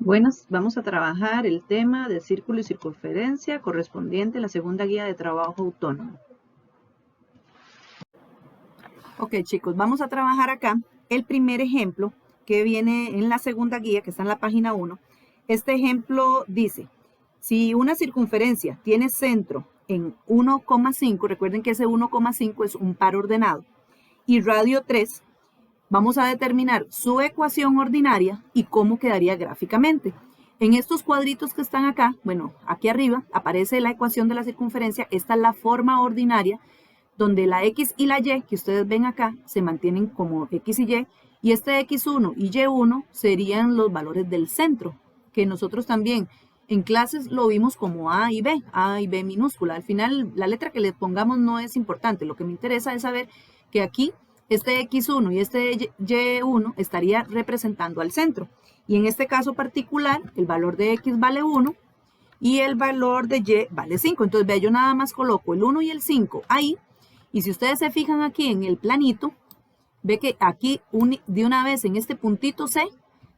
Buenas, vamos a trabajar el tema de círculo y circunferencia correspondiente a la segunda guía de trabajo autónomo. Ok, chicos, vamos a trabajar acá el primer ejemplo que viene en la segunda guía, que está en la página 1. Este ejemplo dice, si una circunferencia tiene centro en 1,5, recuerden que ese 1,5 es un par ordenado, y radio 3, vamos a determinar su ecuación ordinaria y cómo quedaría gráficamente. En estos cuadritos que están acá, bueno, aquí arriba aparece la ecuación de la circunferencia. Esta es la forma ordinaria donde la X y la Y que ustedes ven acá se mantienen como X y este X1 y Y1 serían los valores del centro, que nosotros también en clases lo vimos como A y B minúscula. Al final la letra que le pongamos no es importante, lo que me interesa es saber que aquí este X1 y este Y1 estaría representando al centro. Y en este caso particular, el valor de X vale 1 y el valor de Y vale 5. Entonces, vea, yo nada más coloco el 1 y el 5 ahí. Y si ustedes se fijan aquí en el planito, ve que aquí de una vez en este puntito C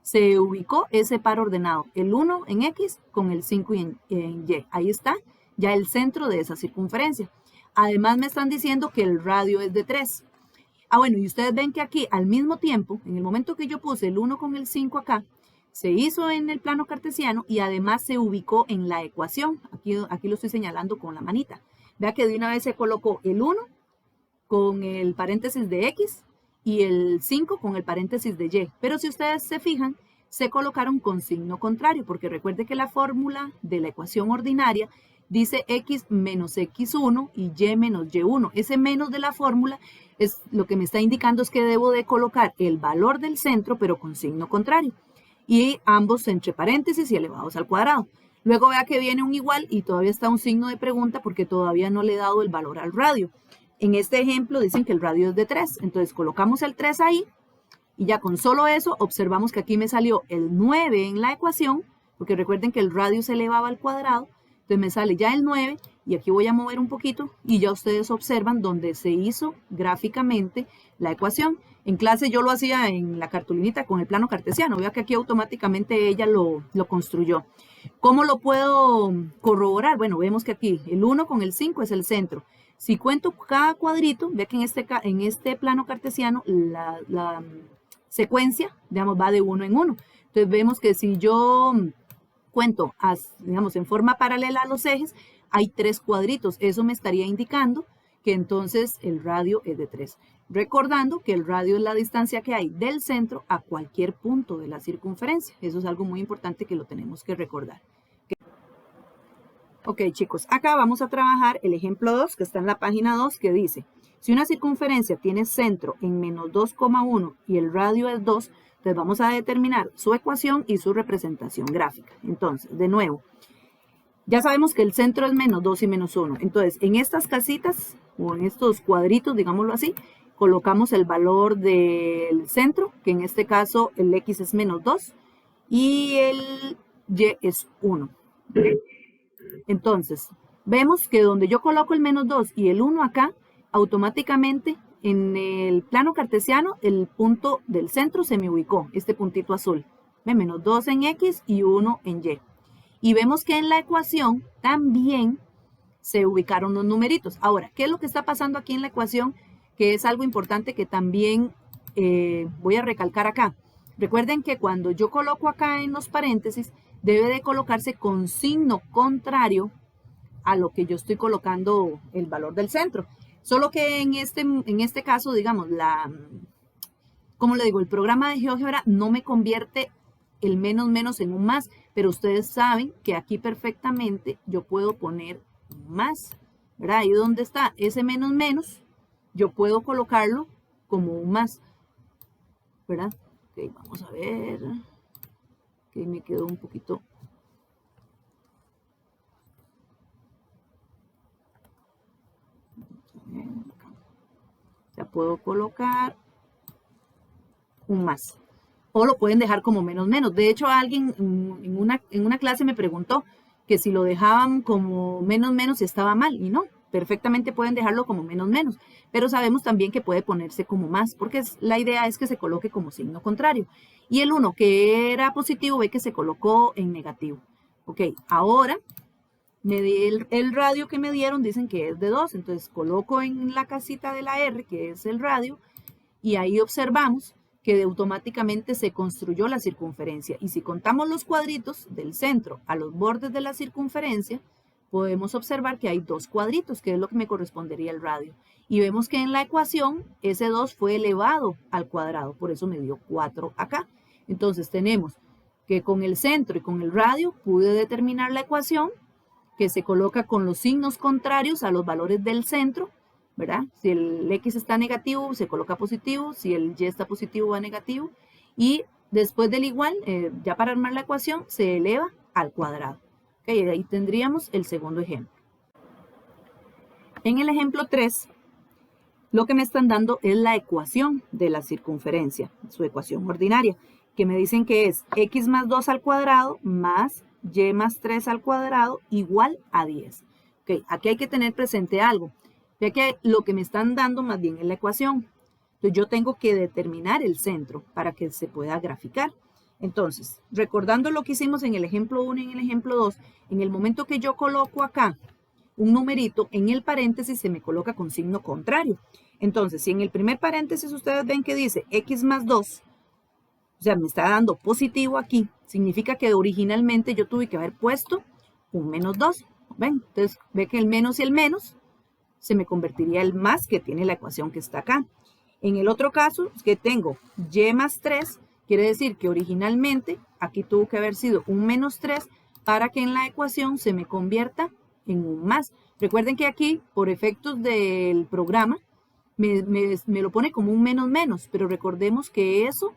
se ubicó ese par ordenado. El 1 en X con el 5 en Y. Ahí está ya el centro de esa circunferencia. Además me están diciendo que el radio es de 3. Bueno, y ustedes ven que aquí al mismo tiempo, en el momento que yo puse el 1 con el 5 acá, se hizo en el plano cartesiano y además se ubicó en la ecuación. Aquí lo estoy señalando con la manita. Vea que de una vez se colocó el 1 con el paréntesis de X y el 5 con el paréntesis de Y. Pero si ustedes se fijan, se colocaron con signo contrario, porque recuerde que la fórmula de la ecuación ordinaria dice X menos X1 y Y menos Y1. Ese menos de la fórmula es lo que me está indicando es que debo de colocar el valor del centro, pero con signo contrario. Y ambos entre paréntesis y elevados al cuadrado. Luego vea que viene un igual y todavía está un signo de pregunta porque todavía no le he dado el valor al radio. En este ejemplo dicen que el radio es de 3. Entonces colocamos el 3 ahí y ya con solo eso observamos que aquí me salió el 9 en la ecuación, porque recuerden que el radio se elevaba al cuadrado. Entonces me sale ya el 9 y aquí voy a mover un poquito y ya ustedes observan donde se hizo gráficamente la ecuación. En clase yo lo hacía en la cartulinita con el plano cartesiano. Vea que aquí automáticamente ella lo construyó. ¿Cómo lo puedo corroborar? Bueno, vemos que aquí el 1 con el 5 es el centro. Si cuento cada cuadrito, vea que en este plano cartesiano la secuencia, digamos, va de 1 en 1. Entonces vemos que si yo cuento, digamos, en forma paralela a los ejes, hay 3 cuadritos. Eso me estaría indicando que entonces el radio es de 3. Recordando que el radio es la distancia que hay del centro a cualquier punto de la circunferencia. Eso es algo muy importante que lo tenemos que recordar. Ok, chicos, acá vamos a trabajar el ejemplo 2, que está en la página 2, que dice, si una circunferencia tiene centro en menos 2,1 y el radio es 2, entonces vamos a determinar su ecuación y su representación gráfica. Entonces, de nuevo, ya sabemos que el centro es menos 2 y menos 1. Entonces, en estas casitas o en estos cuadritos, digámoslo así, colocamos el valor del centro, que en este caso el X es menos 2 y el Y es 1. ¿Okay? Entonces, vemos que donde yo coloco el menos 2 y el 1 acá, automáticamente en el plano cartesiano, el punto del centro se me ubicó, este puntito azul. ¿Ve? Menos 2 en X y 1 en Y. Y vemos que en la ecuación también se ubicaron los numeritos. Ahora, ¿qué es lo que está pasando aquí en la ecuación? Que es algo importante que también voy a recalcar acá. Recuerden que cuando yo coloco acá en los paréntesis, debe de colocarse con signo contrario a lo que yo estoy colocando el valor del centro. Solo que en este caso, digamos, como le digo, el programa de GeoGebra no me convierte el menos menos en un más, pero ustedes saben que aquí perfectamente yo puedo poner más, ¿verdad? Ahí donde está ese menos menos, yo puedo colocarlo como un más, ¿verdad? Ok, vamos a ver. Ok, me quedó un poquito. Ya puedo colocar un más. O lo pueden dejar como menos menos. De hecho, alguien en una clase me preguntó que si lo dejaban como menos menos estaba mal, y no. perfectamente pueden dejarlo como menos menos, pero sabemos también que puede ponerse como más, porque la idea es que se coloque como signo contrario. Y el 1 que era positivo, ve que se colocó en negativo. Ok, ahora el radio que me dieron dicen que es de 2, entonces coloco en la casita de la R, que es el radio, y ahí observamos que automáticamente se construyó la circunferencia. Y si contamos los cuadritos del centro a los bordes de la circunferencia, podemos observar que hay 2 cuadritos, que es lo que me correspondería al radio. Y vemos que en la ecuación ese 2 fue elevado al cuadrado, por eso me dio 4 acá. Entonces tenemos que con el centro y con el radio pude determinar la ecuación que se coloca con los signos contrarios a los valores del centro, ¿verdad? Si el X está negativo, se coloca positivo, si el Y está positivo, va negativo, y después del igual, ya para armar la ecuación, se eleva al cuadrado. Okay, ahí tendríamos el segundo ejemplo. En el ejemplo 3, lo que me están dando es la ecuación de la circunferencia, su ecuación ordinaria, que me dicen que es X más 2 al cuadrado más Y más 3 al cuadrado igual a 10. Okay, aquí hay que tener presente algo, ya que lo que me están dando más bien es la ecuación. Entonces yo tengo que determinar el centro para que se pueda graficar. Entonces, recordando lo que hicimos en el ejemplo 1 y en el ejemplo 2, en el momento que yo coloco acá un numerito, en el paréntesis se me coloca con signo contrario. Entonces, si en el primer paréntesis ustedes ven que dice X más 2, o sea, me está dando positivo aquí, significa que originalmente yo tuve que haber puesto un menos 2. ¿Ven? Entonces, ve que el menos y el menos se me convertiría el más que tiene la ecuación que está acá. En el otro caso, que tengo Y más 3, quiere decir que originalmente aquí tuvo que haber sido un menos 3 para que en la ecuación se me convierta en un más. Recuerden que aquí, por efectos del programa, me lo pone como un menos menos, pero recordemos que eso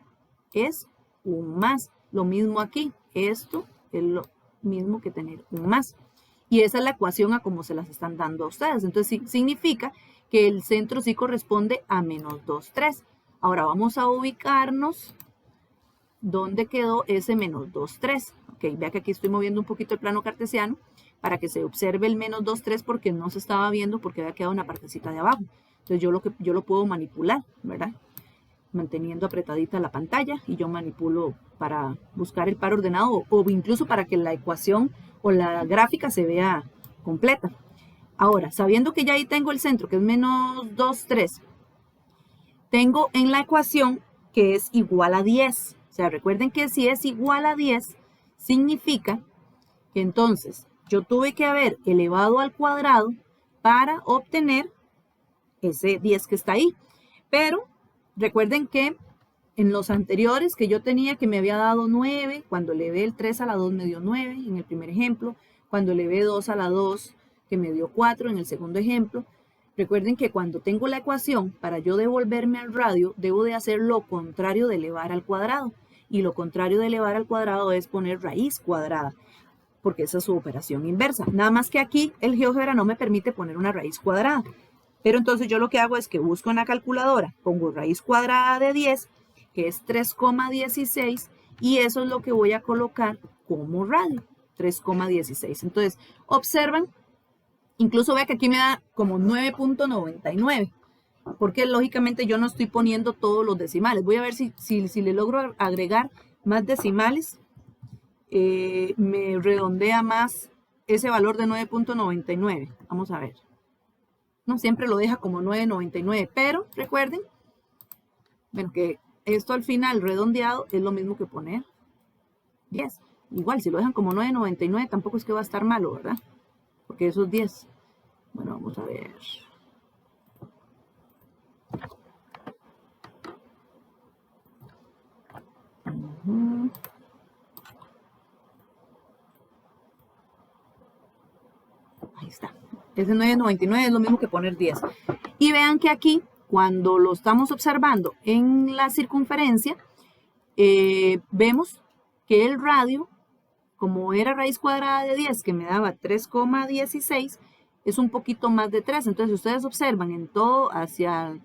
es un más. Lo mismo aquí, esto es lo mismo que tener un más. Y esa es la ecuación a como se las están dando a ustedes. Entonces sí, significa que el centro sí corresponde a menos 2, 3. Ahora vamos a ubicarnos dónde quedó ese menos 2, 3. Ok, vea que aquí estoy moviendo un poquito el plano cartesiano para que se observe el menos 2, 3 porque no se estaba viendo porque había quedado una partecita de abajo. Entonces yo lo puedo manipular, ¿verdad? Manteniendo apretadita la pantalla y yo manipulo para buscar el par ordenado o incluso para que la ecuación o la gráfica se vea completa. Ahora, sabiendo que ya ahí tengo el centro, que es menos 2, 3, tengo en la ecuación que es igual a 10. O sea, recuerden que si es igual a 10, significa que entonces yo tuve que haber elevado al cuadrado para obtener ese 10 que está ahí. Pero recuerden que en los anteriores que yo tenía que me había dado 9, cuando elevé el 3 a la 2 me dio 9 en el primer ejemplo, cuando elevé 2 a la 2 que me dio 4 en el segundo ejemplo. Recuerden que cuando tengo la ecuación, para yo devolverme al radio, debo de hacer lo contrario de elevar al cuadrado. Y lo contrario de elevar al cuadrado es poner raíz cuadrada, porque esa es su operación inversa. Nada más que aquí el GeoGebra no me permite poner una raíz cuadrada. Pero entonces yo lo que hago es que busco en la calculadora, pongo raíz cuadrada de 10, que es 3,16, y eso es lo que voy a colocar como radio, 3,16. Entonces, observan, incluso vea que aquí me da como 9.99, porque lógicamente yo no estoy poniendo todos los decimales. Voy a ver si le logro agregar más decimales, me redondea más ese valor de 9.99. Vamos a ver. No, siempre lo deja como 9.99, pero recuerden, bueno, que esto al final redondeado es lo mismo que poner 10. Igual, si lo dejan como 9.99, tampoco es que va a estar malo, ¿verdad? Porque eso es 10. Bueno, vamos a ver. Ahí está. Ese 9.99 es lo mismo que poner 10. Y vean que aquí, cuando lo estamos observando en la circunferencia, vemos que el radio, como era raíz cuadrada de 10, que me daba 3,16, es un poquito más de 3. Entonces, ustedes observan en todo hacia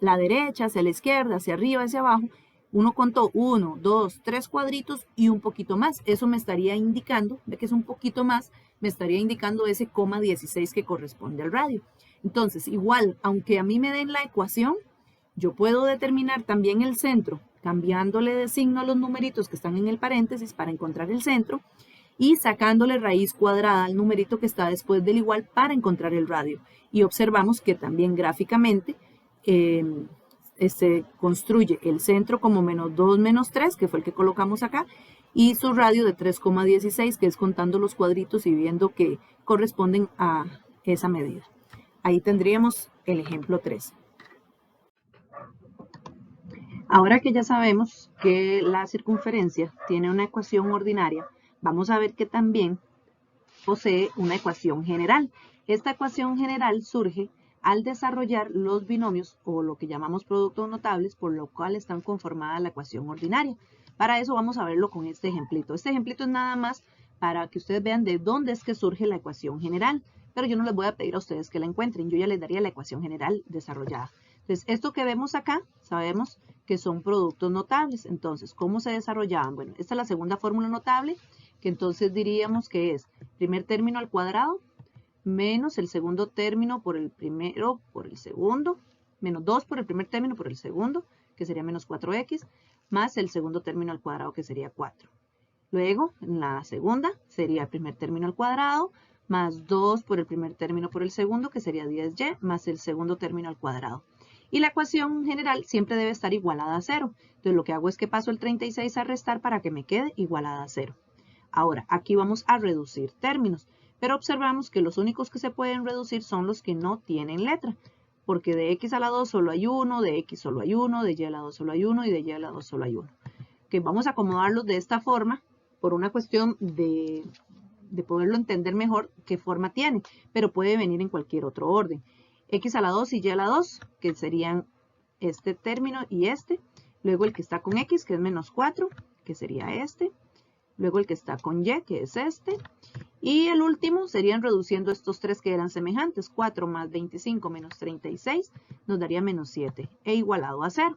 la derecha, hacia la izquierda, hacia arriba, hacia abajo, uno contó 1, 2, 3 cuadritos y un poquito más. Eso me estaría indicando, ve que es un poquito más, me estaría indicando ese coma 16 que corresponde al radio. Entonces, igual, aunque a mí me den la ecuación, yo puedo determinar también el centro, cambiándole de signo a los numeritos que están en el paréntesis para encontrar el centro y sacándole raíz cuadrada al numerito que está después del igual para encontrar el radio. Y observamos que también gráficamente se construye el centro como menos 2 menos 3, que fue el que colocamos acá, y su radio de 3,16, que es contando los cuadritos y viendo que corresponden a esa medida. Ahí tendríamos el ejemplo 3. Ahora que ya sabemos que la circunferencia tiene una ecuación ordinaria, vamos a ver que también posee una ecuación general. Esta ecuación general surge al desarrollar los binomios o lo que llamamos productos notables, por lo cual están conformadas la ecuación ordinaria. Para eso vamos a verlo con este ejemplito. Este ejemplito es nada más para que ustedes vean de dónde es que surge la ecuación general, pero yo no les voy a pedir a ustedes que la encuentren, yo ya les daría la ecuación general desarrollada. Entonces, esto que vemos acá, sabemos que son productos notables. Entonces, ¿cómo se desarrollaban? Bueno, esta es la segunda fórmula notable, que entonces diríamos que es primer término al cuadrado menos el segundo término por el primero por el segundo, menos 2 por el primer término por el segundo, que sería menos 4x, más el segundo término al cuadrado, que sería 4. Luego, en la segunda, sería el primer término al cuadrado, más 2 por el primer término por el segundo, que sería 10y, más el segundo término al cuadrado. Y la ecuación general siempre debe estar igualada a 0. Entonces, lo que hago es que paso el 36 a restar para que me quede igualada a 0. Ahora, aquí vamos a reducir términos, pero observamos que los únicos que se pueden reducir son los que no tienen letra, porque de x a la 2 solo hay 1, de x solo hay 1, de y a la 2 solo hay 1 y de y a la 2 solo hay 1. Que vamos a acomodarlos de esta forma por una cuestión de poderlo entender mejor qué forma tiene, pero puede venir en cualquier otro orden. X a la 2 y y a la 2, que serían este término y este. Luego el que está con x, que es menos 4, que sería este. Luego el que está con y, que es este. Y el último serían reduciendo estos tres que eran semejantes. 4 más 25 menos 36 nos daría menos 7 e igualado a 0.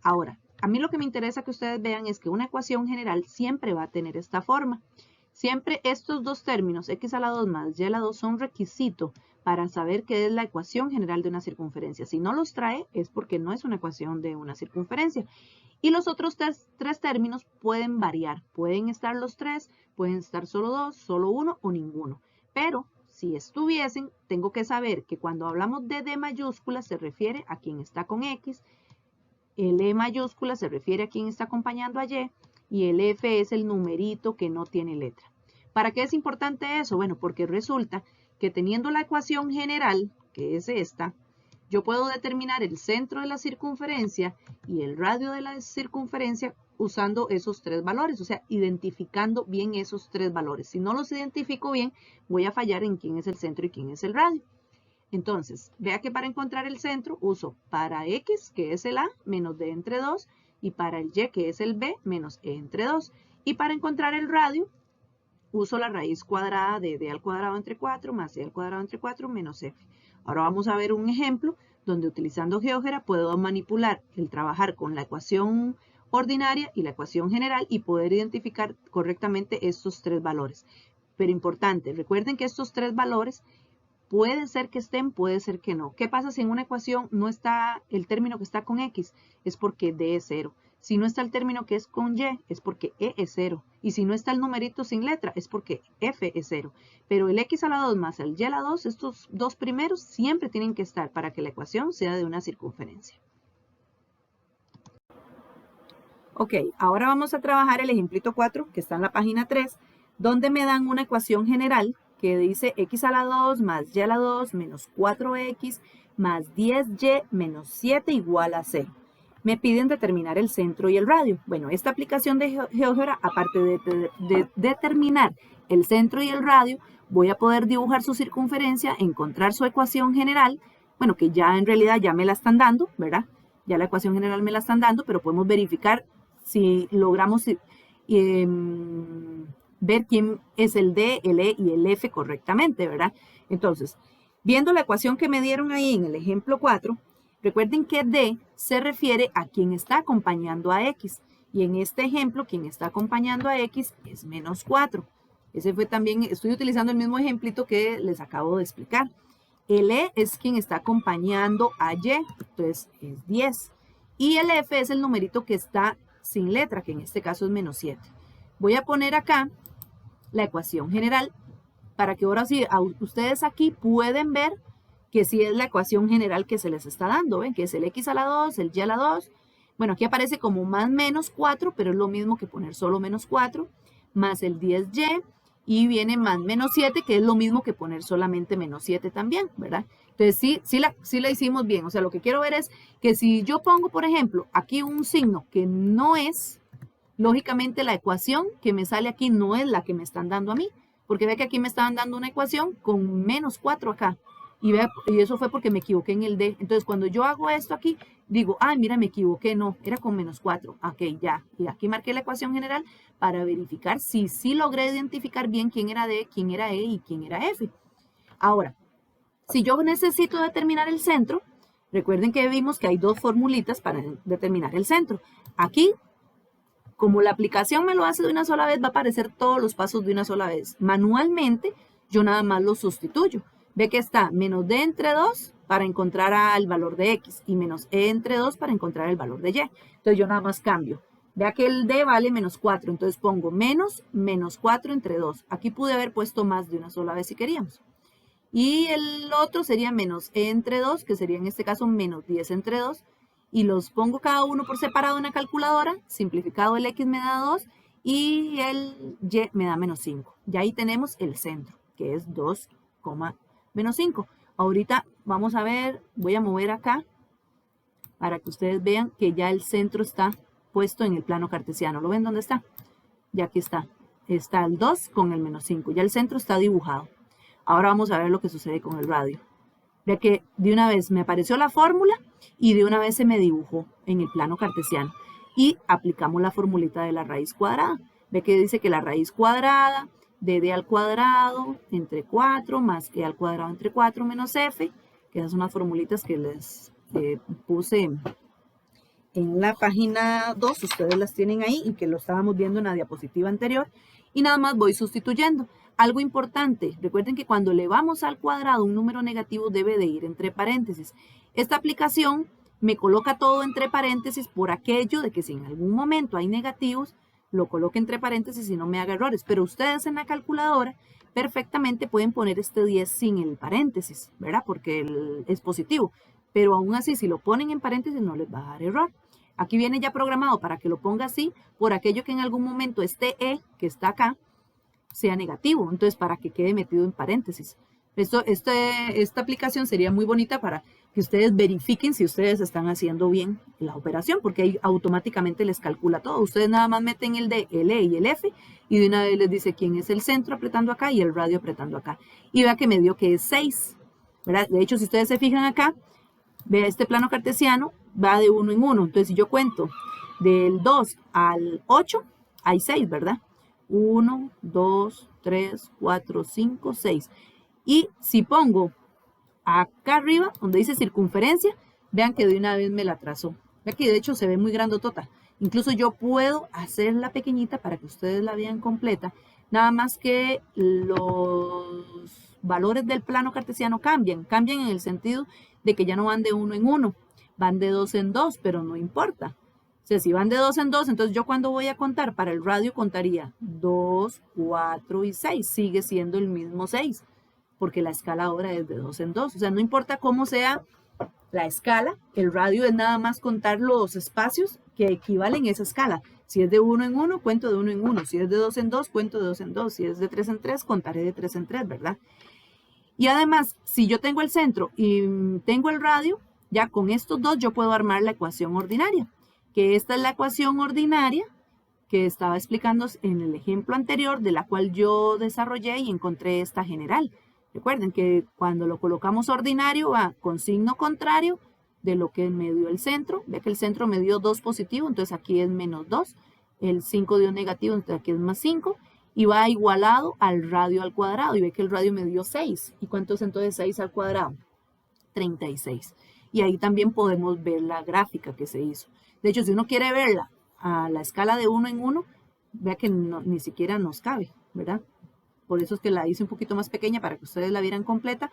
Ahora, a mí lo que me interesa que ustedes vean es que una ecuación general siempre va a tener esta forma. Siempre estos dos términos, x a la 2 más y a la 2, son requisito para saber qué es la ecuación general de una circunferencia. Si no los trae es porque no es una ecuación de una circunferencia. Y los otros tres términos pueden variar. Pueden estar los tres, pueden estar solo dos, solo uno o ninguno. Pero si estuviesen, tengo que saber que cuando hablamos de D mayúscula se refiere a quien está con X, el E mayúscula se refiere a quien está acompañando a Y, y el F es el numerito que no tiene letra. ¿Para qué es importante eso? Bueno, porque resulta que teniendo la ecuación general, que es esta, yo puedo determinar el centro de la circunferencia y el radio de la circunferencia usando esos tres valores, o sea, identificando bien esos tres valores. Si no los identifico bien, voy a fallar en quién es el centro y quién es el radio. Entonces, vea que para encontrar el centro uso para x, que es el a, menos d entre 2, y para el y, que es el b, menos e entre 2. Y para encontrar el radio, uso la raíz cuadrada de d al cuadrado entre 4 más c al cuadrado entre 4 menos f. Ahora vamos a ver un ejemplo donde utilizando GeoGebra puedo manipular el trabajar con la ecuación ordinaria y la ecuación general y poder identificar correctamente estos tres valores. Pero importante, recuerden que estos tres valores puede ser que estén, puede ser que no. ¿Qué pasa si en una ecuación no está el término que está con X? Es porque D es 0. Si no está el término que es con Y, es porque E es 0. Y si no está el numerito sin letra, es porque F es 0. Pero el X a la 2 más el Y a la 2, estos dos primeros siempre tienen que estar para que la ecuación sea de una circunferencia. Ok, ahora vamos a trabajar el ejemplito 4, que está en la página 3, donde me dan una ecuación general que dice x a la 2 más y a la 2 menos 4x más 10y menos 7 igual a 0. Me piden determinar el centro y el radio. Bueno, esta aplicación de GeoGebra, aparte de determinar el centro y el radio, voy a poder dibujar su circunferencia, encontrar su ecuación general, bueno, que ya en realidad ya me la están dando, ¿verdad? Ya la ecuación general me la están dando, pero podemos verificar si logramos ver quién es el D, el E y el F correctamente, ¿verdad? Entonces, viendo la ecuación que me dieron ahí en el ejemplo 4, Recuerden que D se refiere a quien está acompañando a X. Y en este ejemplo, quien está acompañando a X es menos 4. Ese fue también, estoy utilizando el mismo ejemplito que les acabo de explicar. El E es quien está acompañando a Y, entonces es 10. Y el F es el numerito que está sin letra, que en este caso es menos 7. Voy a poner acá la ecuación general para que ahora sí, ustedes aquí pueden ver que sí es la ecuación general que se les está dando, ¿ven? Que es el X a la 2, el Y a la 2. Bueno, aquí aparece como más menos 4, pero es lo mismo que poner solo menos 4, más el 10Y, y viene más menos 7, que es lo mismo que poner solamente menos 7 también, ¿verdad? Entonces sí la hicimos bien. O sea, lo que quiero ver es que si yo pongo, por ejemplo, aquí un signo que no es, lógicamente la ecuación que me sale aquí no es la que me están dando a mí, porque ve que aquí me estaban dando una ecuación con menos 4 acá. Y eso fue porque me equivoqué en el D. Entonces, cuando yo hago esto aquí, digo, ay, mira, me equivoqué, no, era con menos 4. Ok, ya. Y aquí marqué la ecuación general para verificar si sí logré identificar bien quién era D, quién era E y quién era F. Ahora, si yo necesito determinar el centro, recuerden que vimos que hay dos formulitas para determinar el centro. Aquí, como la aplicación me lo hace de una sola vez, va a aparecer todos los pasos de una sola vez. Manualmente, yo nada más los sustituyo. Ve que está menos D entre 2 para encontrar el valor de X y menos E entre 2 para encontrar el valor de Y. Entonces yo nada más cambio. Vea que el D vale menos 4, entonces pongo menos 4 entre 2. Aquí pude haber puesto más de una sola vez si queríamos. Y el otro sería menos E entre 2, que sería en este caso menos 10 entre 2. Y los pongo cada uno por separado en la calculadora. Simplificado el X me da 2 y el Y me da menos 5. Y ahí tenemos el centro, que es 2, menos 5. Ahorita vamos a ver, voy a mover acá para que ustedes vean que ya el centro está puesto en el plano cartesiano. ¿Lo ven dónde está? Ya aquí está. Está el 2 con el menos 5. Ya el centro está dibujado. Ahora vamos a ver lo que sucede con el radio. Ve que de una vez me apareció la fórmula y de una vez se me dibujó en el plano cartesiano. Y aplicamos la formulita de la raíz cuadrada. Ve que dice que la raíz cuadrada de D al cuadrado entre 4 más E al cuadrado entre 4 menos F, que esas son las formulitas que les puse en la página 2, ustedes las tienen ahí y que lo estábamos viendo en la diapositiva anterior. Y nada más voy sustituyendo. Algo importante, recuerden que cuando elevamos al cuadrado un número negativo debe de ir entre paréntesis. Esta aplicación me coloca todo entre paréntesis por aquello de que si en algún momento hay negativos, lo coloque entre paréntesis y no me haga errores. Pero ustedes en la calculadora perfectamente pueden poner este 10 sin el paréntesis, ¿verdad? Porque es positivo. Pero aún así, si lo ponen en paréntesis no les va a dar error. Aquí viene ya programado para que lo ponga así por aquello que en algún momento este E que está acá sea negativo, entonces para que quede metido en paréntesis. Esta aplicación sería muy bonita para que ustedes verifiquen si ustedes están haciendo bien la operación, porque ahí automáticamente les calcula todo. Ustedes nada más meten el D, el E y el F y de una vez les dice quién es el centro apretando acá y el radio apretando acá. Y vea que me dio que es 6, ¿verdad? De hecho, si ustedes se fijan acá, vea este plano cartesiano va de 1 en 1. Entonces, si yo cuento del 2 al 8, hay 6, ¿verdad? 1, 2, 3, 4, 5, 6. Y si pongo acá arriba, donde dice circunferencia, vean que de una vez me la trazó. Vean que de hecho se ve muy grandotota. Incluso yo puedo hacerla pequeñita para que ustedes la vean completa. Nada más que los valores del plano cartesiano cambian. Cambian en el sentido de que ya no van de 1 en 1, van de 2 en 2, pero no importa. O sea, si van de 2 en 2, entonces yo cuando voy a contar para el radio contaría 2, 4 y 6. Sigue siendo el mismo 6, porque la escala ahora es de 2 en 2. O sea, no importa cómo sea la escala, el radio es nada más contar los espacios que equivalen a esa escala. Si es de 1 en 1, cuento de 1 en 1. Si es de 2 en 2, cuento de 2 en 2. Si es de 3 en 3, contaré de 3 en 3, ¿verdad? Y además, si yo tengo el centro y tengo el radio, ya con estos dos yo puedo armar la ecuación ordinaria, que esta es la ecuación ordinaria que estaba explicando en el ejemplo anterior, de la cual yo desarrollé y encontré esta general. Recuerden que cuando lo colocamos ordinario va con signo contrario de lo que me dio el centro. Ve que el centro me dio 2 positivo, entonces aquí es menos 2. El 5 dio negativo, entonces aquí es más 5. Y va igualado al radio al cuadrado. Y ve que el radio me dio 6. ¿Y cuánto es entonces 6 al cuadrado? 36. y ahí también podemos ver la gráfica que se hizo. De hecho, si uno quiere verla a la escala de 1 en 1, vea que ni siquiera nos cabe, ¿verdad? Por eso es que la hice un poquito más pequeña para que ustedes la vieran completa.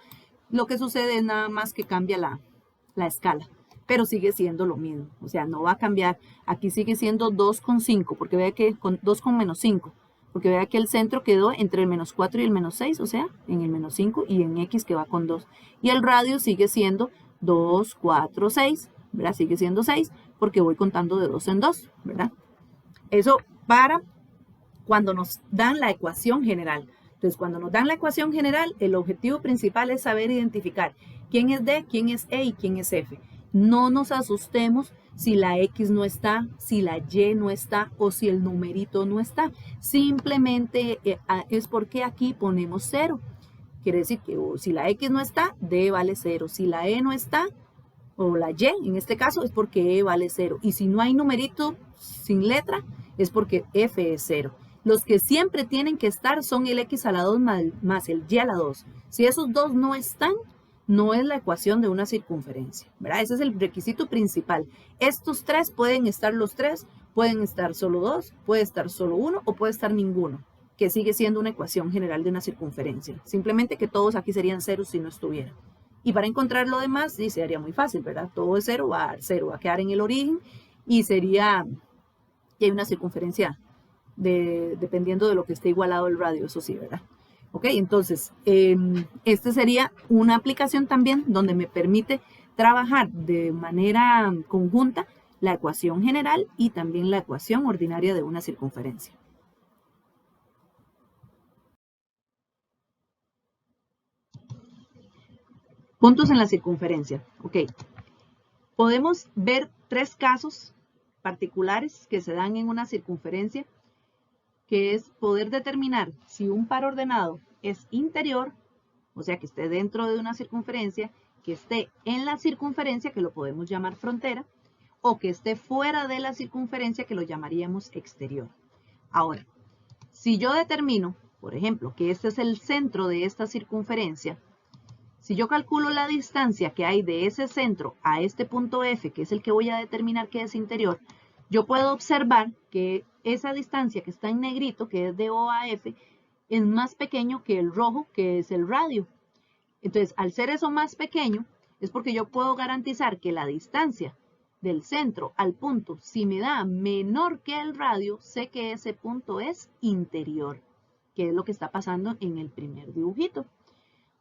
Lo que sucede es nada más que cambia la escala, pero sigue siendo lo mismo. O sea, no va a cambiar. Aquí sigue siendo 2,5, porque vea que con 2 con menos 5, porque vea que el centro quedó entre el menos 4 y el menos 6, o sea, en el menos 5 y en X que va con 2. Y el radio sigue siendo 2, 4, 6, ¿verdad? Sigue siendo 6 porque voy contando de 2 en 2, ¿verdad? Eso para cuando nos dan la ecuación general. Entonces, cuando nos dan la ecuación general, el objetivo principal es saber identificar quién es D, quién es E y quién es F. No nos asustemos si la X no está, si la Y no está o si el numerito no está. Simplemente es porque aquí ponemos 0. Quiere decir que si la X no está, D vale 0. Si la E no está, o la Y, en este caso, es porque E vale 0. Y si no hay numerito sin letra, es porque F es 0. Los que siempre tienen que estar son el X a la 2 más el Y a la 2. Si esos dos no están, no es la ecuación de una circunferencia, ¿verdad? Ese es el requisito principal. Estos tres pueden estar los tres, pueden estar solo dos, puede estar solo uno o puede estar ninguno, que sigue siendo una ecuación general de una circunferencia. Simplemente que todos aquí serían ceros si no estuvieran. Y para encontrar lo demás, sí, sería muy fácil, ¿verdad? Todo es 0, va a dar 0, va a quedar en el origen y sería, y hay una circunferencia dependiendo de lo que esté igualado el radio, eso sí, ¿verdad? Ok, entonces, esta sería una aplicación también donde me permite trabajar de manera conjunta la ecuación general y también la ecuación ordinaria de una circunferencia. Puntos en la circunferencia. Ok. Podemos ver tres casos particulares que se dan en una circunferencia, que es poder determinar si un par ordenado es interior, o sea, que esté dentro de una circunferencia, que esté en la circunferencia, que lo podemos llamar frontera, o que esté fuera de la circunferencia, que lo llamaríamos exterior. Ahora, si yo determino, por ejemplo, que este es el centro de esta circunferencia, si yo calculo la distancia que hay de ese centro a este punto F, que es el que voy a determinar que es interior, yo puedo observar que esa distancia que está en negrito, que es de O a F, es más pequeño que el rojo, que es el radio. Entonces, al ser eso más pequeño, es porque yo puedo garantizar que la distancia del centro al punto, si me da menor que el radio, sé que ese punto es interior, que es lo que está pasando en el primer dibujito.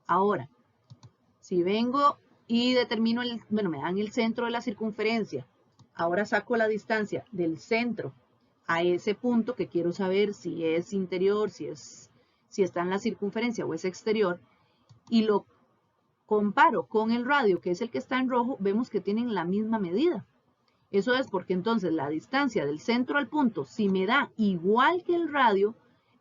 Ahora, si vengo y determino, me dan el centro de la circunferencia, ahora saco la distancia del centro a ese punto que quiero saber si es interior, si está en la circunferencia o es exterior, y lo comparo con el radio, que es el que está en rojo, vemos que tienen la misma medida. Eso es porque entonces la distancia del centro al punto, si me da igual que el radio,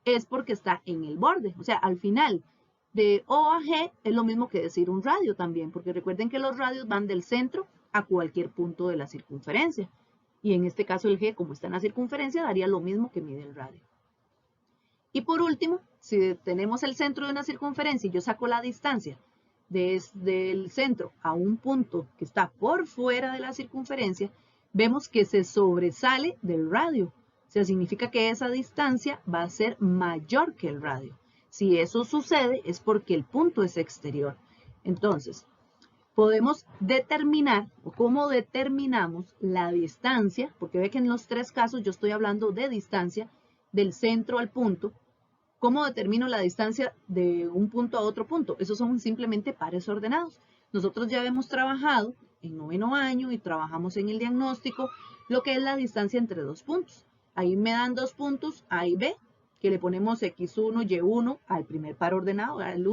es porque está en el borde. O sea, al final de O a G es lo mismo que decir un radio también, porque recuerden que los radios van del centro a cualquier punto de la circunferencia. Y en este caso el G, como está en la circunferencia, daría lo mismo que mide el radio. Y por último, si tenemos el centro de una circunferencia y yo saco la distancia desde el centro a un punto que está por fuera de la circunferencia, vemos que se sobresale del radio. O sea, significa que esa distancia va a ser mayor que el radio. Si eso sucede es porque el punto es exterior. Entonces, podemos determinar, o cómo determinamos la distancia, porque ve que en los tres casos yo estoy hablando de distancia del centro al punto. ¿Cómo determino la distancia de un punto a otro punto? Esos son simplemente pares ordenados. Nosotros ya hemos trabajado en noveno año y trabajamos en el diagnóstico lo que es la distancia entre dos puntos. Ahí me dan dos puntos A y B, que le ponemos X1, Y1 al primer par ordenado. El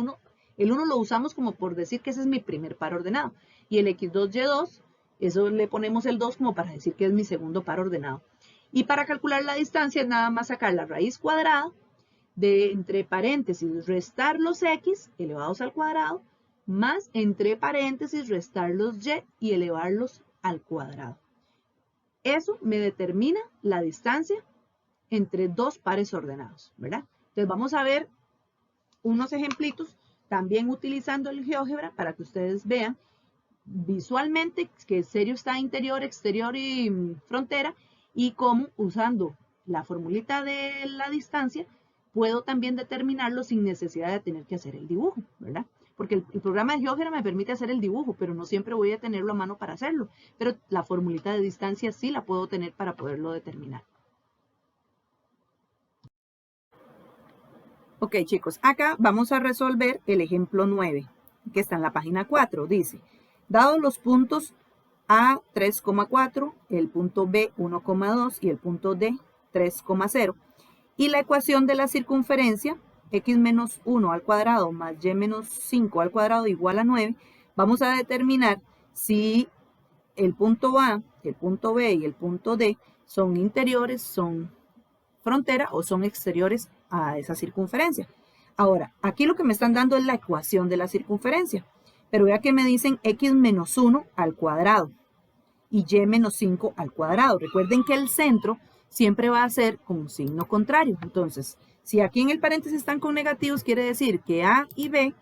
1 lo usamos como por decir que ese es mi primer par ordenado. Y el X2, Y2, eso le ponemos el 2 como para decir que es mi segundo par ordenado. Y para calcular la distancia es nada más sacar la raíz cuadrada de entre paréntesis restar los X elevados al cuadrado más entre paréntesis restar los Y y elevarlos al cuadrado. Eso me determina la distancia entre dos pares ordenados, ¿verdad? Entonces vamos a ver unos ejemplitos también utilizando el GeoGebra para que ustedes vean visualmente qué serio está interior, exterior y frontera, y cómo usando la formulita de la distancia puedo también determinarlo sin necesidad de tener que hacer el dibujo, ¿verdad? Porque el programa de GeoGebra me permite hacer el dibujo, pero no siempre voy a tenerlo a mano para hacerlo. Pero la formulita de distancia sí la puedo tener para poderlo determinar. Ok, chicos, acá vamos a resolver el ejemplo 9, que está en la página 4. Dice, dados los puntos A 3,4, el punto B 1,2 y el punto D 3,0, y la ecuación de la circunferencia x menos 1 al cuadrado más y menos 5 al cuadrado igual a 9, vamos a determinar si el punto A, el punto B y el punto D son interiores, son frontera o son exteriores a esa circunferencia. Ahora, aquí lo que me están dando es la ecuación de la circunferencia, pero vea que me dicen x menos 1 al cuadrado y y menos 5 al cuadrado. Recuerden que el centro siempre va a ser con un signo contrario. Entonces, si aquí en el paréntesis están con negativos, quiere decir que A y B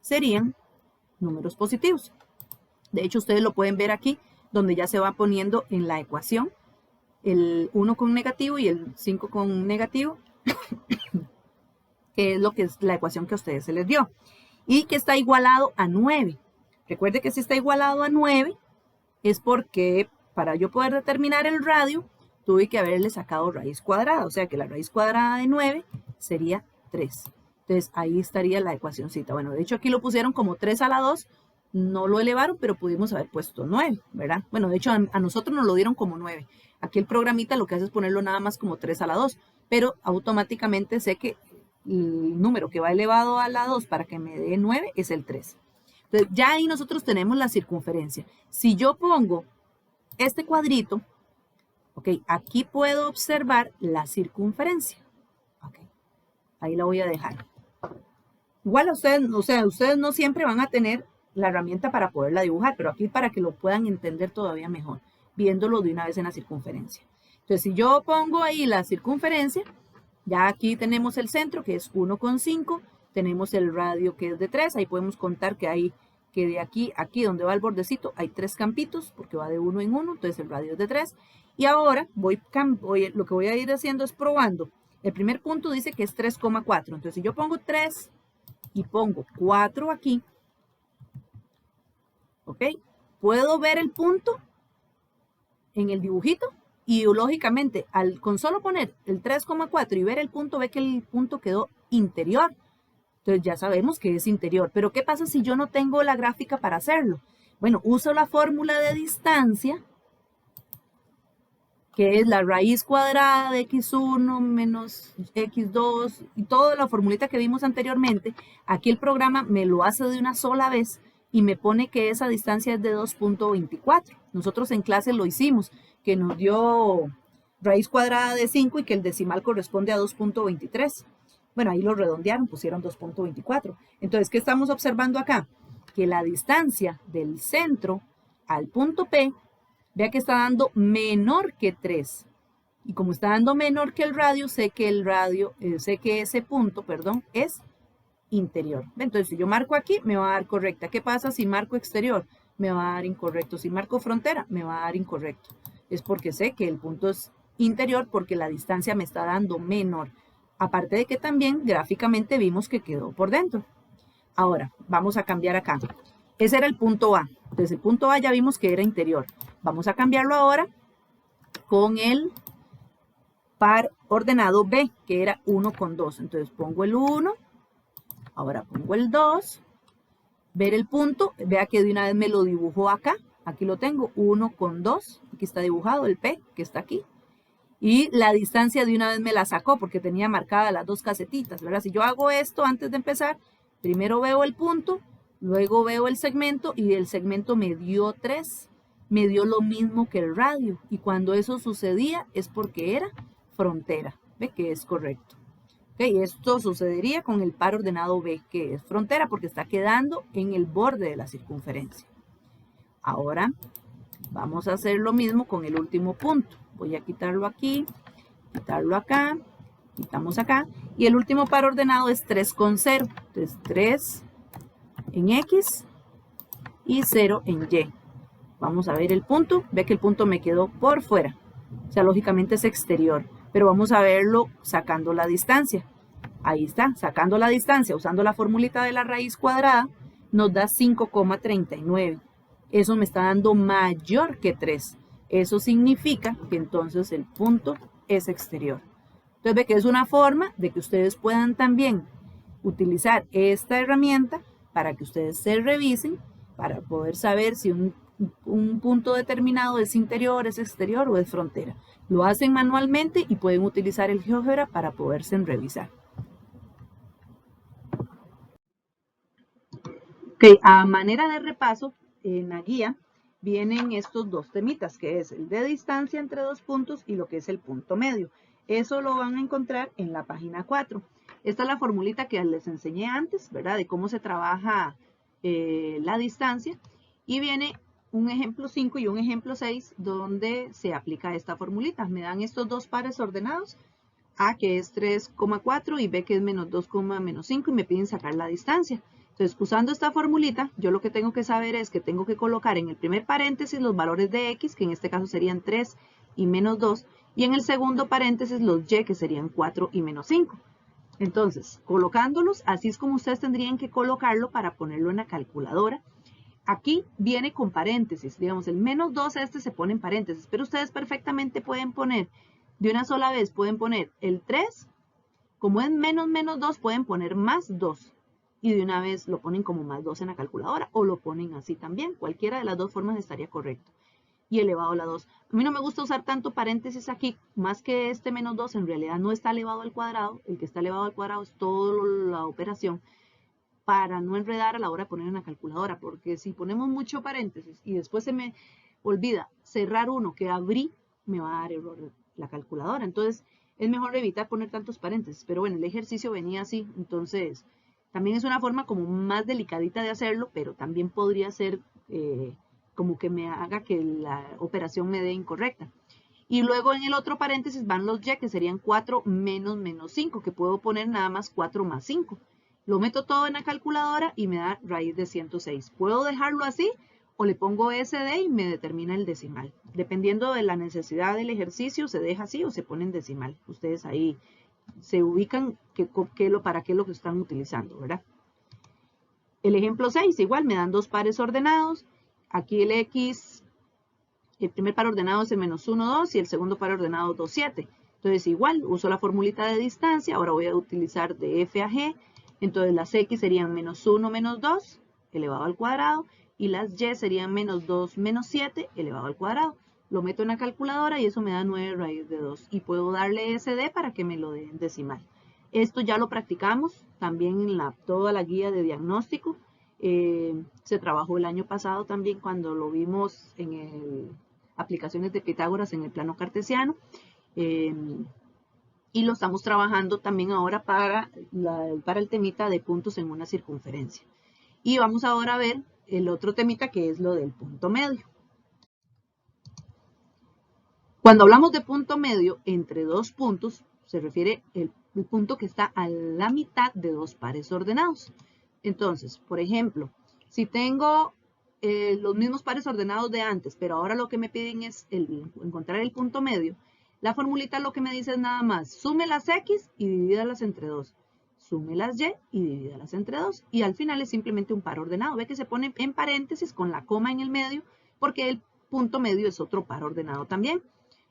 serían números positivos. De hecho, ustedes lo pueden ver aquí, donde ya se va poniendo en la ecuación el 1 con negativo y el 5 con negativo, que es lo que es la ecuación que a ustedes se les dio. Y que está igualado a 9. Recuerde que si está igualado a 9, es porque para yo poder determinar el radio, tuve que haberle sacado raíz cuadrada. O sea que la raíz cuadrada de 9 sería 3. Entonces ahí estaría la ecuacióncita. Bueno, de hecho aquí lo pusieron como 3 a la 2. No lo elevaron, pero pudimos haber puesto 9, ¿verdad? Bueno, de hecho a nosotros nos lo dieron como 9. Aquí el programita lo que hace es ponerlo nada más como 3 a la 2. Pero automáticamente sé que el número que va elevado a la 2 para que me dé 9 es el 3. Entonces, ya ahí nosotros tenemos la circunferencia. Si yo pongo este cuadrito, ok, aquí puedo observar la circunferencia. Ok, ahí la voy a dejar. Igual a ustedes, o sea, ustedes no siempre van a tener la herramienta para poderla dibujar, pero aquí para que lo puedan entender todavía mejor, viéndolo de una vez en la circunferencia. Entonces, si yo pongo ahí la circunferencia, ya aquí tenemos el centro, que es 1,5, tenemos el radio, que es de 3, ahí podemos contar que hay que de aquí a aquí, donde va el bordecito, hay 3 campitos, porque va de 1 en 1, entonces el radio es de 3. Y ahora lo que voy a ir haciendo es probando. El primer punto dice que es 3,4, entonces si yo pongo 3 y pongo 4 aquí, ¿ok? Puedo ver el punto en el dibujito y lógicamente con solo poner el 3,4 y ver el punto, ve que el punto quedó interior. Entonces ya sabemos que es interior. Pero ¿qué pasa si yo no tengo la gráfica para hacerlo? Bueno, uso la fórmula de distancia, que es la raíz cuadrada de x1 menos x2 y toda la formulita que vimos anteriormente. Aquí el programa me lo hace de una sola vez y me pone que esa distancia es de 2,24. Nosotros en clase lo hicimos, que nos dio raíz cuadrada de 5 y que el decimal corresponde a 2,23. Bueno, ahí lo redondearon, pusieron 2,24. Entonces, ¿qué estamos observando acá? Que la distancia del centro al punto P, vea que está dando menor que 3. Y como está dando menor que el radio, sé que ese punto, perdón, es interior. Entonces, si yo marco aquí, me va a dar correcta. ¿Qué pasa si marco exterior? Me va a dar incorrecto. Si marco frontera, me va a dar incorrecto. Es porque sé que el punto es interior porque la distancia me está dando menor. Aparte de que también gráficamente vimos que quedó por dentro. Ahora, vamos a cambiar acá. Ese era el punto A. Entonces, el punto A ya vimos que era interior. Vamos a cambiarlo ahora con el par ordenado B, que era 1,2. Entonces, pongo el 1. Ahora pongo el 2. Ver el punto. Vea que de una vez me lo dibujó acá. Aquí lo tengo, 1,2. Aquí está dibujado el P, que está aquí. Y la distancia de una vez me la sacó porque tenía marcadas las dos casetitas, ¿verdad? Si yo hago esto antes de empezar, primero veo el punto, luego veo el segmento y el segmento me dio 3, me dio lo mismo que el radio. Y cuando eso sucedía es porque era frontera, ¿ve? Que es correcto. ¿Okay? Esto sucedería con el par ordenado B, que es frontera porque está quedando en el borde de la circunferencia. Ahora vamos a hacer lo mismo con el último punto. Voy a quitarlo aquí, quitarlo acá, quitamos acá. Y el último par ordenado es 3,0. Entonces 3 en X y 0 en Y. Vamos a ver el punto, ve que el punto me quedó por fuera, o sea, lógicamente es exterior, pero vamos a verlo sacando la distancia. Ahí está, sacando la distancia, usando la formulita de la raíz cuadrada, nos da 5,39. Eso me está dando mayor que 3. Eso significa que entonces el punto es exterior. Entonces ve que es una forma de que ustedes puedan también utilizar esta herramienta para que ustedes se revisen, para poder saber si un punto determinado es interior, es exterior o es frontera. Lo hacen manualmente y pueden utilizar el GeoGebra para poderse revisar. Ok, a manera de repaso, en la guía vienen estos dos temitas, que es el de distancia entre dos puntos y lo que es el punto medio. Eso lo van a encontrar en la página 4. Esta es la formulita que les enseñé antes, ¿verdad? De cómo se trabaja la distancia. Y viene un ejemplo 5 y un ejemplo 6 donde se aplica esta formulita. Me dan estos dos pares ordenados, A que es 3,4 y B que es menos 2,5 y me piden sacar la distancia. Entonces, usando esta formulita, yo lo que tengo que saber es que tengo que colocar en el primer paréntesis los valores de X, que en este caso serían 3 y menos 2, y en el segundo paréntesis los Y, que serían 4 y menos 5. Entonces, colocándolos, así es como ustedes tendrían que colocarlo para ponerlo en la calculadora. Aquí viene con paréntesis, digamos, el menos 2 se pone en paréntesis, pero ustedes perfectamente pueden poner, de una sola vez, pueden poner el 3, como es menos menos 2, pueden poner más 2, y de una vez lo ponen como más 2 en la calculadora, o lo ponen así también, cualquiera de las dos formas estaría correcto, y elevado a la 2. A mí no me gusta usar tanto paréntesis aquí, más que este menos 2, en realidad no está elevado al cuadrado, el que está elevado al cuadrado es toda la operación, para no enredar a la hora de poner en la calculadora, porque si ponemos mucho paréntesis y después se me olvida cerrar uno que abrí, me va a dar error la calculadora. Entonces es mejor evitar poner tantos paréntesis, pero bueno, el ejercicio venía así, entonces también es una forma como más delicadita de hacerlo, pero también podría ser como que me haga que la operación me dé incorrecta. Y luego en el otro paréntesis van los Y, que serían 4 menos menos 5, que puedo poner nada más 4 más 5. Lo meto todo en la calculadora y me da raíz de 106. Puedo dejarlo así o le pongo SD y me determina el decimal. Dependiendo de la necesidad del ejercicio, se deja así o se pone en decimal. Ustedes ahí se ubican para qué lo que están utilizando, ¿verdad? El ejemplo 6, igual me dan dos pares ordenados. Aquí el X, el primer par ordenado es el menos 1, 2 y el segundo par ordenado 2, 7. Entonces igual, uso la formulita de distancia, ahora voy a utilizar de F a G. Entonces las X serían menos 1 menos 2 elevado al cuadrado y las Y serían menos 2 menos 7 elevado al cuadrado. Lo meto en la calculadora y eso me da 9 raíz de 2 y puedo darle SD para que me lo dé en decimal. Esto ya lo practicamos también en toda la guía de diagnóstico. Se trabajó el año pasado también cuando lo vimos en aplicaciones de Pitágoras en el plano cartesiano. Y lo estamos trabajando también ahora para el temita de puntos en una circunferencia. Y vamos ahora a ver el otro temita que es lo del punto medio. Cuando hablamos de punto medio entre dos puntos, se refiere el punto que está a la mitad de dos pares ordenados. Entonces, por ejemplo, si tengo los mismos pares ordenados de antes, pero ahora lo que me piden es encontrar el punto medio, la formulita lo que me dice es nada más, sume las X y divídalas entre 2. Sume las Y y divídalas entre 2. Y al final es simplemente un par ordenado. Ve que se pone en paréntesis con la coma en el medio, porque el punto medio es otro par ordenado también.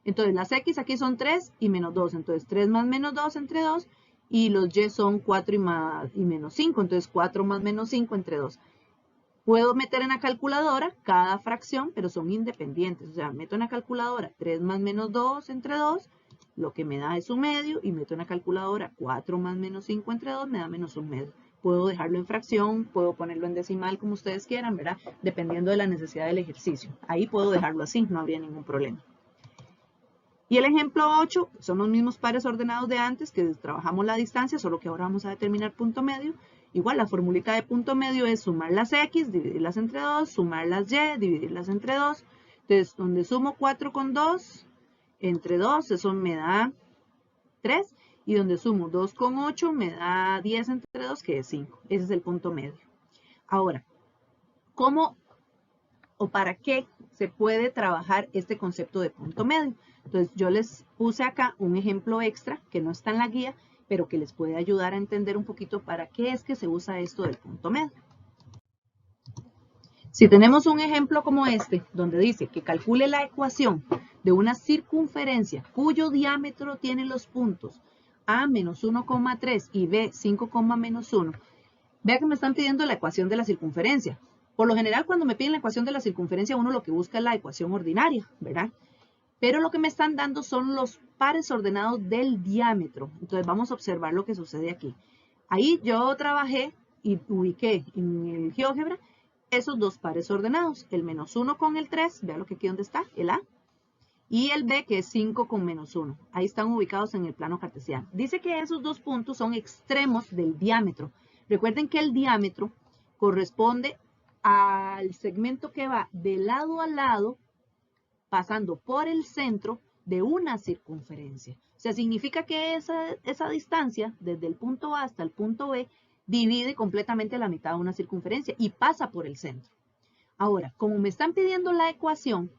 Entonces las X aquí son 3 y menos 2. Entonces 3 más menos 2 entre 2. Y los Y son 4 y menos 5. Entonces 4 más menos 5 entre 2. Puedo meter en la calculadora cada fracción, pero son independientes. O sea, meto en la calculadora 3 más menos 2 entre 2, lo que me da es un medio, y meto en la calculadora 4 más menos 5 entre 2, me da menos un medio. Puedo dejarlo en fracción, puedo ponerlo en decimal como ustedes quieran, ¿verdad? Dependiendo de la necesidad del ejercicio. Ahí puedo dejarlo así, no habría ningún problema. Y el ejemplo 8 son los mismos pares ordenados de antes, que trabajamos la distancia, solo que ahora vamos a determinar punto medio. Igual la formulita de punto medio es sumar las X, dividirlas entre 2, sumar las Y, dividirlas entre 2. Entonces, donde sumo 4 con 2, entre 2, eso me da 3. Y donde sumo 2 con 8, me da 10 entre 2, que es 5. Ese es el punto medio. Ahora, ¿cómo o para qué se puede trabajar este concepto de punto medio. Entonces yo les puse acá un ejemplo extra que no está en la guía, pero que les puede ayudar a entender un poquito para qué es que se usa esto del punto medio. Si tenemos un ejemplo como este, donde dice que calcule la ecuación de una circunferencia cuyo diámetro tiene los puntos A menos 1,3 y B 5,-1, vea que me están pidiendo la ecuación de la circunferencia. Por lo general, cuando me piden la ecuación de la circunferencia, uno lo que busca es la ecuación ordinaria, ¿verdad? Pero lo que me están dando son los pares ordenados del diámetro. Entonces vamos a observar lo que sucede aquí. Ahí yo trabajé y ubiqué en el GeoGebra esos dos pares ordenados, el -1 con el 3, vea lo que aquí donde está, el A, y el B que es 5 con -1. Ahí están ubicados en el plano cartesiano. Dice que esos dos puntos son extremos del diámetro. Recuerden que el diámetro corresponde al segmento que va de lado a lado, pasando por el centro de una circunferencia. O sea, significa que esa distancia, desde el punto A hasta el punto B, divide completamente la mitad de una circunferencia y pasa por el centro. Ahora, como me están pidiendo la ecuación,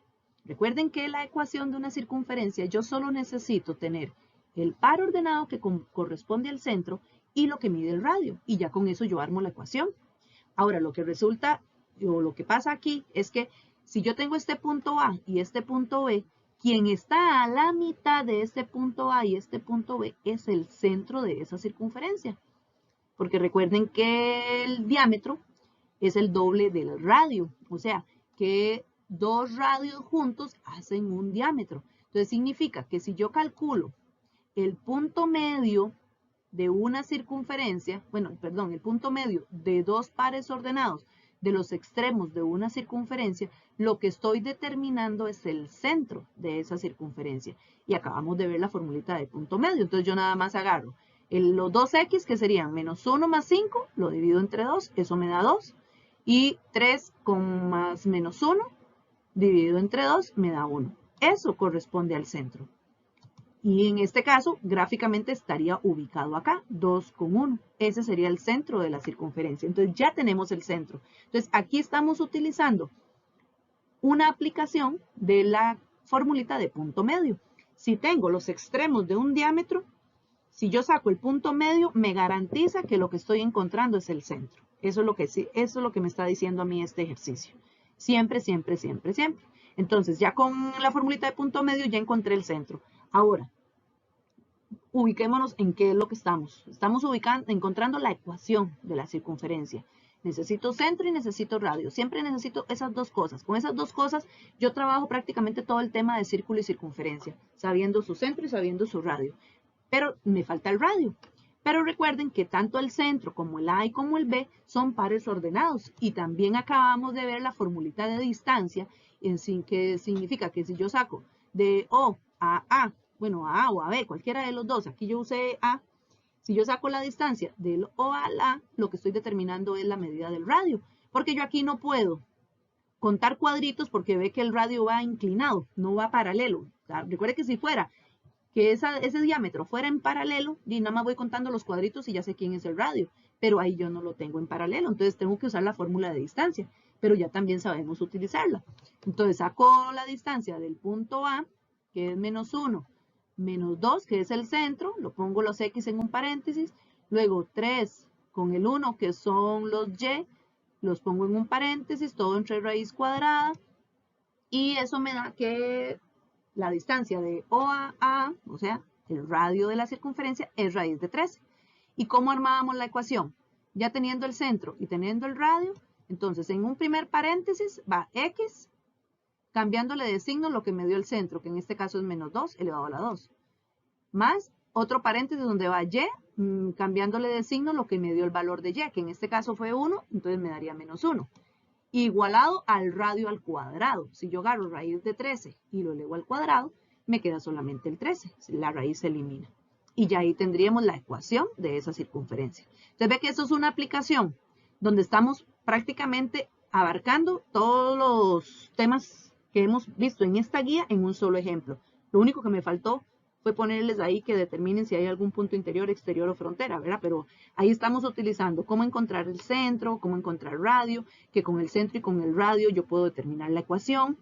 recuerden que la ecuación de una circunferencia yo solo necesito tener el par ordenado que corresponde al centro y lo que mide el radio, y ya con eso yo armo la ecuación. Ahora, lo que resulta, o lo que pasa aquí, es que si yo tengo este punto A y este punto B, quien está a la mitad de este punto A y este punto B es el centro de esa circunferencia. Porque recuerden que el diámetro es el doble del radio, o sea, que dos radios juntos hacen un diámetro. Entonces significa que si yo calculo el punto medio de una circunferencia, el punto medio de dos pares ordenados de los extremos de una circunferencia, lo que estoy determinando es el centro de esa circunferencia. Y acabamos de ver la formulita de punto medio. Entonces yo nada más agarro los 2x, que serían -1 más 5, lo divido entre 2, eso me da 2. Y 3 con más -1, dividido entre 2, me da 1. Eso corresponde al centro. Y en este caso, gráficamente estaría ubicado acá, 2 con 1. Ese sería el centro de la circunferencia. Entonces ya tenemos el centro. Entonces aquí estamos utilizando una aplicación de la formulita de punto medio. Si tengo los extremos de un diámetro, si yo saco el punto medio, me garantiza que lo que estoy encontrando es el centro. Eso es lo que me está diciendo a mí este ejercicio. Siempre, siempre, siempre, siempre. Entonces, ya con la formulita de punto medio ya encontré el centro. Ahora, ubiquémonos en qué es lo que estamos. Estamos encontrando la ecuación de la circunferencia. Necesito centro y necesito radio. Siempre necesito esas dos cosas. Con esas dos cosas yo trabajo prácticamente todo el tema de círculo y circunferencia, sabiendo su centro y sabiendo su radio. Pero me falta el radio. Pero recuerden que tanto el centro como el A y como el B son pares ordenados. Y también acabamos de ver la formulita de distancia, que significa que si yo saco de O a A, a A o a B, cualquiera de los dos, aquí yo usé A, si yo saco la distancia del O al A, lo que estoy determinando es la medida del radio. Porque yo aquí no puedo contar cuadritos porque ve que el radio va inclinado, no va paralelo. O sea, recuerde que si fuera que ese diámetro fuera en paralelo, y nada más voy contando los cuadritos y ya sé quién es el radio, pero ahí yo no lo tengo en paralelo, entonces tengo que usar la fórmula de distancia, pero ya también sabemos utilizarla. Entonces saco la distancia del punto A, que es -1, -2, que es el centro, lo pongo los X en un paréntesis, luego 3 con el 1, que son los Y, los pongo en un paréntesis, todo entre raíz cuadrada, y eso me da que la distancia de O a A, o sea, el radio de la circunferencia, es raíz de 13. ¿Y cómo armábamos la ecuación? Ya teniendo el centro y teniendo el radio, entonces en un primer paréntesis va X, cambiándole de signo lo que me dio el centro, que en este caso es -2 elevado a la 2. Más otro paréntesis donde va Y, cambiándole de signo lo que me dio el valor de Y, que en este caso fue 1, entonces me daría -1. Igualado al radio al cuadrado. Si yo agarro raíz de 13 y lo elevo al cuadrado, me queda solamente el 13. La raíz se elimina. Y ya ahí tendríamos la ecuación de esa circunferencia. Entonces ve que esto es una aplicación donde estamos prácticamente abarcando todos los temas que hemos visto en esta guía en un solo ejemplo. Lo único que me faltó fue ponerles ahí que determinen si hay algún punto interior, exterior o frontera, ¿verdad? Pero ahí estamos utilizando cómo encontrar el centro, cómo encontrar radio, que con el centro y con el radio yo puedo determinar la ecuación,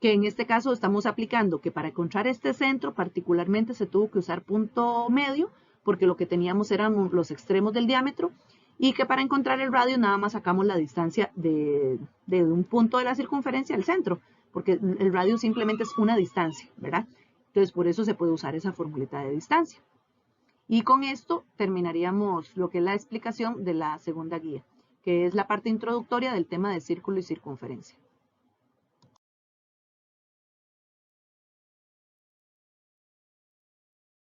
que en este caso estamos aplicando que para encontrar este centro particularmente se tuvo que usar punto medio, porque lo que teníamos eran los extremos del diámetro, y que para encontrar el radio nada más sacamos la distancia de un punto de la circunferencia al centro, porque el radio simplemente es una distancia, ¿verdad? Entonces por eso se puede usar esa formulita de distancia. Y con esto terminaríamos lo que es la explicación de la segunda guía, que es la parte introductoria del tema de círculo y circunferencia.